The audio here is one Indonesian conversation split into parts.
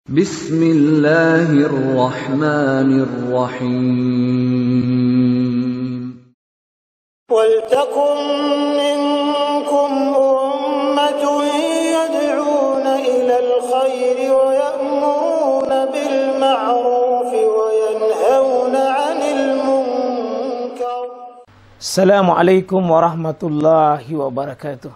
Bismillahirrahmanirrahim. وَلْتَكُنْ مِنْكُمْ أُمَّةٌ يَدْعُونَ إِلَى الْخَيْرِ وَيَأْمُرُونَ بِالْمَعْرُوفِ وَيَنْهَوْنَ عَنِ الْمُنْكَرِ. Assalamualaikum warahmatullahi wabarakatuh.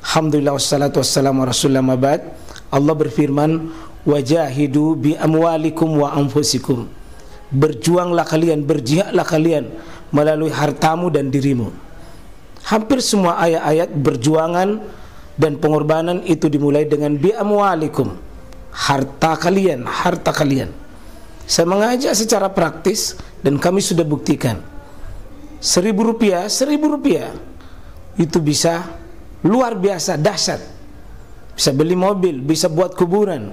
Alhamdulillah wassalatu wassalamu ala rasulillah mabad. Allah berfirman, wajahidu bi amwalikum wa anfusikum. Berjuanglah kalian, berjihadlah kalian melalui hartamu dan dirimu. Hampir semua ayat-ayat berjuangan dan pengorbanan itu dimulai dengan bi amwalikum, harta kalian, harta kalian. Saya mengajak secara praktis dan kami sudah buktikan. Rp1.000 itu bisa luar biasa, dahsyat. Bisa beli mobil, bisa buat kuburan,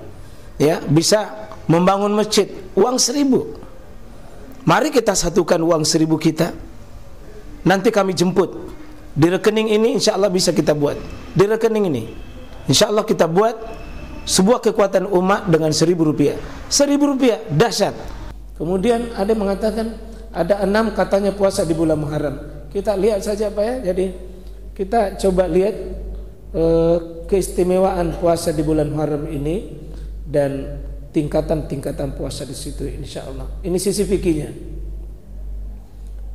ya, bisa membangun masjid. Uang 1.000. Mari kita satukan uang 1.000 kita. Nanti kami jemput. Di rekening ini insya Allah bisa kita buat. Di rekening ini insya Allah kita buat sebuah kekuatan umat dengan Rp1.000. Rp1.000 dahsyat. Kemudian ada yang mengatakan ada 6 katanya puasa di bulan Muharram. Kita lihat saja Pak ya. Jadi kita coba lihat keistimewaan puasa di bulan Muharram ini dan tingkatan-tingkatan puasa di situ insya Allah. Ini sisi fikihnya.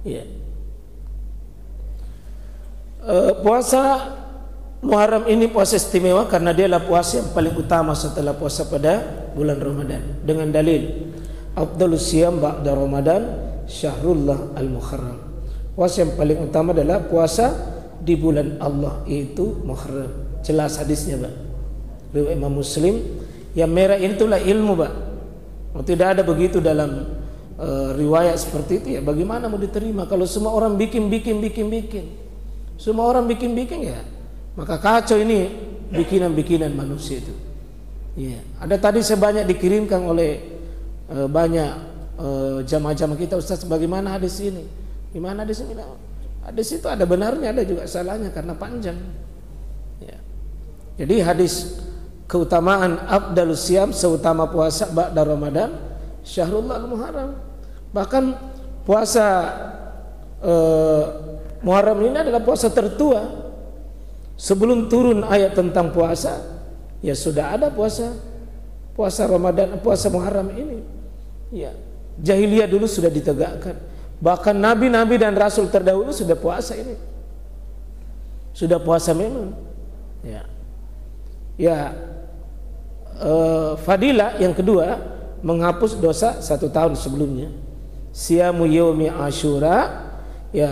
Ya. Puasa Muharram ini puasa istimewa karena dia adalah puasa yang paling utama setelah puasa pada bulan Ramadan. Dengan dalil afdhalus siyam ba'da Ramadan syahrullah al-Muharram. Puasa yang paling utama adalah puasa di bulan Allah, yaitu Muharram. Jelas hadisnya Pak. Riwayat Imam Muslim. Yang merah itulah ilmu Pak. Tidak ada begitu dalam riwayat seperti itu ya. Bagaimana mau diterima kalau semua orang bikin. Semua orang bikin ya. Maka kacau ini bikinan manusia itu. Ya. Ada tadi sebanyak dikirimkan oleh banyak jamaah-jamaah kita, Ustaz, bagaimana hadis ini? Gimana hadis ini? Hadis itu ada benarnya, ada juga salahnya karena panjang. Ya. Jadi hadis keutamaan afdalus siyam, seutama puasa ba'da Ramadan syahrullah al-Muharram. Bahkan puasa Muharram ini adalah puasa tertua. Sebelum turun ayat tentang puasa, ya sudah ada puasa Ramadan, puasa Muharram ini. Ya, jahiliyah dulu sudah ditegakkan. Bahkan nabi-nabi dan rasul terdahulu sudah puasa ini. Sudah puasa memang. Ya. Fadilah yang kedua, menghapus dosa 1 tahun sebelumnya. Siyamu yaumi Asyura, ya,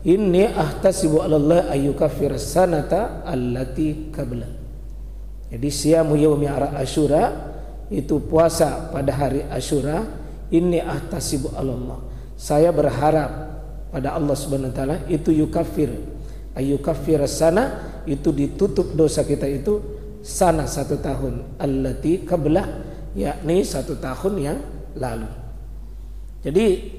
inni ahtasibu 'alallah ayyukaffir sanata allati qabla. Jadi siyamu yaumi Asyura itu puasa pada hari Asyura. Inni ahtasibu 'alallah, saya berharap pada Allah Subhanahu wa taala, itu yukaffir ayyukaffir sana, itu ditutup dosa kita itu sana 1 tahun, allati qablah, yakni 1 tahun yang lalu. Jadi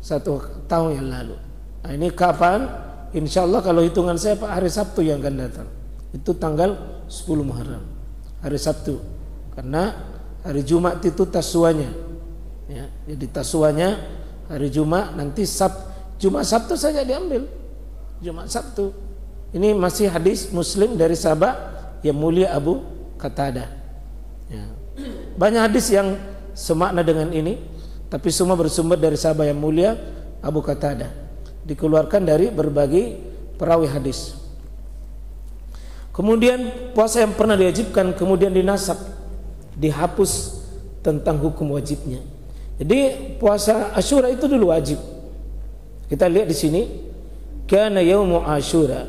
1 tahun yang lalu. Nah, ini kapan? Insyaallah kalau hitungan saya Pak, hari Sabtu yang akan datang. Itu tanggal 10 Muharram. Hari Sabtu. Karena hari Jumat itu tasuanya. Ya, jadi tasuanya hari Jumat, nanti Jumat Sabtu saja diambil. Jumat Sabtu. Ini masih hadis Muslim dari sahabat yang mulia Abu Qatadah. Ya. Banyak hadis yang semakna dengan ini, tapi semua bersumber dari sahabat yang mulia Abu Qatadah. Dikeluarkan dari berbagai perawi hadis. Kemudian puasa yang pernah diwajibkan kemudian dinasakh, dihapus tentang hukum wajibnya. Jadi puasa Asyura itu dulu wajib. Kita lihat di sini, kana yaumu Asyura.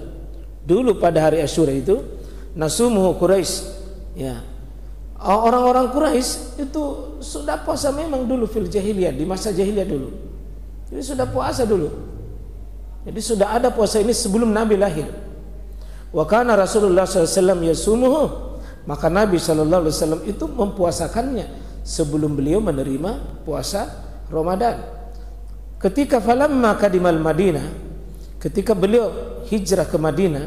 Dulu pada hari Asyura itu nasumuhu Quraisy, ya. Orang-orang Quraisy itu sudah puasa memang dulu fil jahiliyah, di masa jahiliyah dulu. Jadi sudah puasa dulu. Jadi sudah ada puasa ini sebelum Nabi lahir. Wa kana Rasulullah SAW yasumuhu, maka Nabi SAW itu mempuasakannya sebelum beliau menerima puasa Ramadan. Ketika falamma kadimal Madinah, ketika beliau hijrah ke Madinah,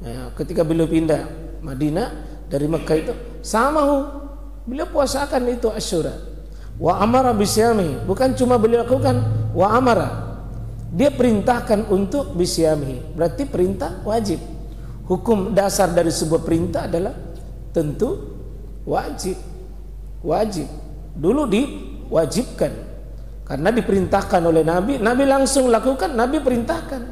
ya, ketika beliau pindah Madinah dari Mekah itu, samahu, beliau puasakan itu Asyura. Wa amara bisyami, bukan cuma beliau lakukan, wa amara, dia perintahkan untuk bisyami, berarti perintah wajib. Hukum dasar dari sebuah perintah adalah tentu wajib. Wajib dulu diwajibkan karena diperintahkan oleh Nabi, Nabi langsung lakukan, Nabi perintahkan.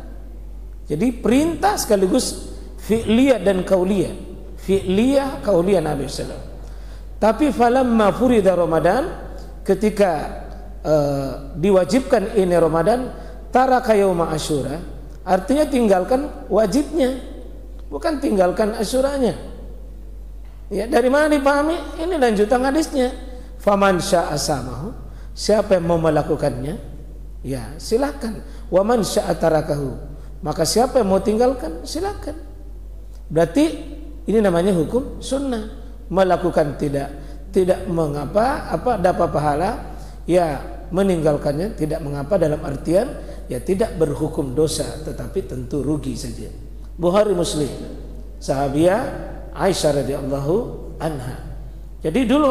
Jadi perintah sekaligus fi'liyah dan kauliyah. Fi'liyah kauliyah Nabi sallallahu alaihi wasallam. Tapi falamma furida Ramadan, ketika diwajibkan ini Ramadan, taraka yauma Asyura, artinya tinggalkan wajibnya, bukan tinggalkan Asyuranya. Ya, dari mana dipahami? Ini lanjutan hadisnya. Faman syaa samahu, siapa yang mau melakukannya, ya silakan. Wa man syaa tarakahu, maka siapa yang mau tinggalkan, silakan. Berarti ini namanya hukum sunnah. Melakukan tidak mengapa, dapat pahala, ya meninggalkannya tidak mengapa, dalam artian ya tidak berhukum dosa, tetapi tentu rugi saja. Bukhari Muslim, sahabiah Aisyah radhiyallahu anha. Jadi dulu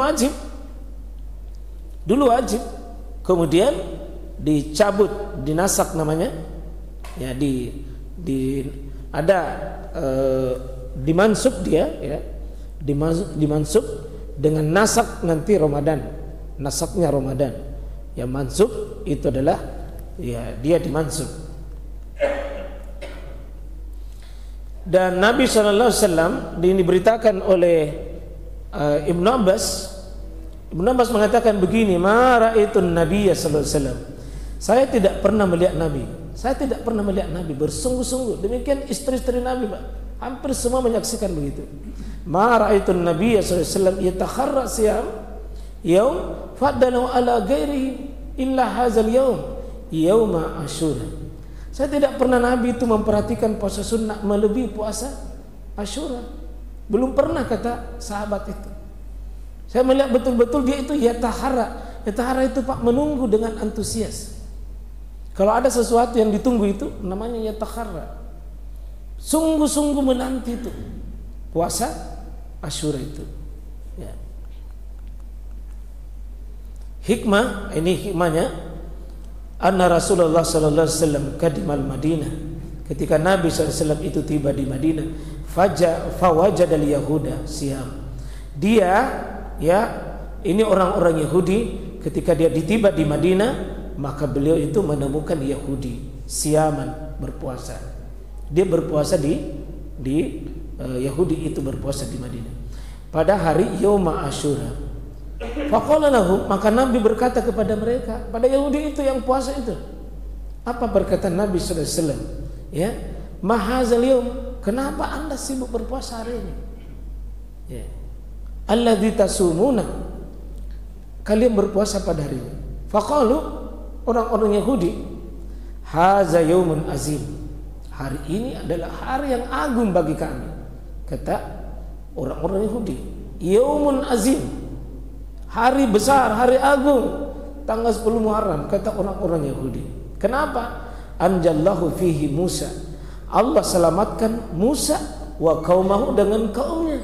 wajib, kemudian dicabut, dinasak namanya, ya dimansub dia, ya dimansub dengan nasak nanti Ramadan, nasaknya Ramadan. Yang mansub itu adalah ya dia dimansub. Dan Nabi SAW diberitakan oleh Ibnu Abbas mengatakan begini, ma ra'aitun nabiyya sallallahu alaihi wasallam, saya tidak pernah melihat Nabi bersungguh-sungguh. Demikian istri-istri Nabi, Pak, hampir semua menyaksikan begitu. Ma ra'aitun nabiyya sallallahu alaihi wasallam yatakharra siyam yaum faddalu ala ghairihi illa hadzal yauma Asyura. Saya tidak pernah Nabi itu memperhatikan puasa sunnah melebihi puasa Asyura. Belum pernah, kata sahabat itu. Saya melihat betul-betul dia itu yatahara. Yatahara itu, Pak, menunggu dengan antusias. Kalau ada sesuatu yang ditunggu itu namanya yatahara. Sungguh-sungguh menanti itu puasa Asyura itu. Ya. Hikmah, ini hikmahnya. Anna Rasulullah sallallahu alaihi wasallam kadimal Madinah, ketika Nabi sallallahu alaihi wasallam itu tiba di Madinah, fawajada al-yahuda siyam. Dia, ya, ini orang-orang Yahudi, ketika dia tiba di Madinah, maka beliau itu menemukan Yahudi siaman, berpuasa. Dia berpuasa di Yahudi itu berpuasa di Madinah pada hari Yauma Asyura. Faqala lahum, maka Nabi berkata kepada mereka, pada Yahudi itu yang puasa itu. Apa perkataan Nabi sallallahu alaihi wasallam? Ya, mahazal yaum, kenapa Anda sibuk berpuasa hari ini? Ya. Alladzi tasumuna, kalian berpuasa pada hari ini. Faqalu, orang-orang Yahudi, haza yaumun azim, hari ini adalah hari yang agung bagi kami. Kata orang-orang Yahudi, yaumun azim, hari besar, hari agung, tanggal 10 Muharram, kata orang-orang Yahudi. Kenapa? Anjallahu fihi Musa, Allah selamatkan Musa wa qaumahu, dengan kaumnya.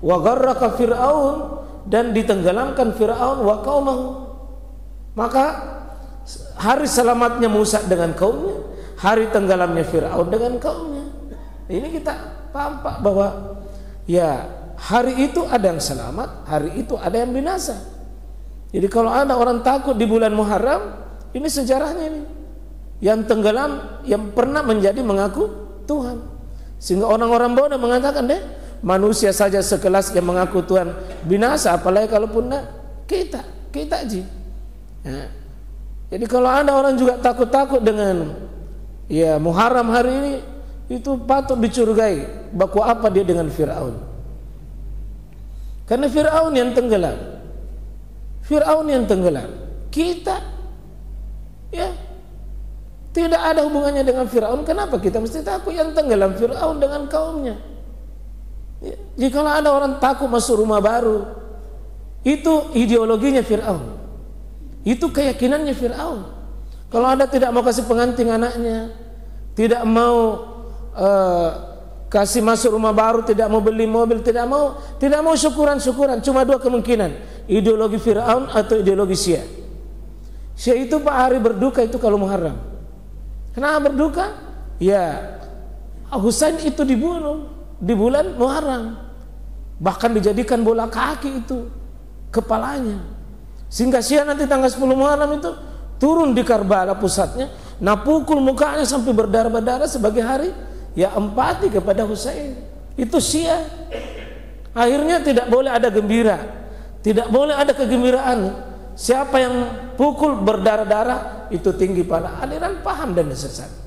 Wa gharraqa Fir'aun, dan ditenggelamkan Fir'aun wa qaumahu. Maka hari selamatnya Musa dengan kaumnya, hari tenggelamnya Fir'aun dengan kaumnya. Ini kita paham, Pak, bahwa ya hari itu ada yang selamat, hari itu ada yang binasa. Jadi kalau ada orang takut di bulan Muharram, ini sejarahnya ini. Yang tenggelam, yang pernah menjadi mengaku Tuhan. Sehingga orang-orang bodoh mengatakan, deh, manusia saja sekelas yang mengaku Tuhan binasa, apalagi kalaupun kita ji. Ya. Jadi kalau ada orang juga takut-takut dengan ya Muharram hari ini, itu patut dicurigai. Baku apa dia dengan Fir'aun? Karena Fir'aun yang tenggelam, kita ya tidak ada hubungannya dengan Fir'aun. Kenapa kita mesti takut yang tenggelam Fir'aun dengan kaumnya? Ya, jika ada orang takut masuk rumah baru, itu ideologinya Fir'aun, itu keyakinannya Fir'aun. Kalau ada tidak mau kasih pengantin anaknya, tidak mau kasih masuk rumah baru, tidak mau beli mobil, tidak mau syukuran-syukuran. Cuma dua kemungkinan, ideologi Fir'aun atau ideologi Syiah. Syiah itu Pak hari berduka itu kalau Muharram. Kenapa berduka? Ya, Husain itu dibunuh di bulan Muharram. Bahkan dijadikan bola kaki itu kepalanya. Sehingga Syiah nanti tanggal 10 Muharram itu turun di Karbala pusatnya, nah pukul mukanya sampai berdarah-darah sebagai hari ya empati kepada Husain. Itu Syiah. Akhirnya tidak boleh ada gembira, tidak boleh ada kegembiraan. Siapa yang pukul berdarah-darah itu tinggi pada aliran paham dan sesat.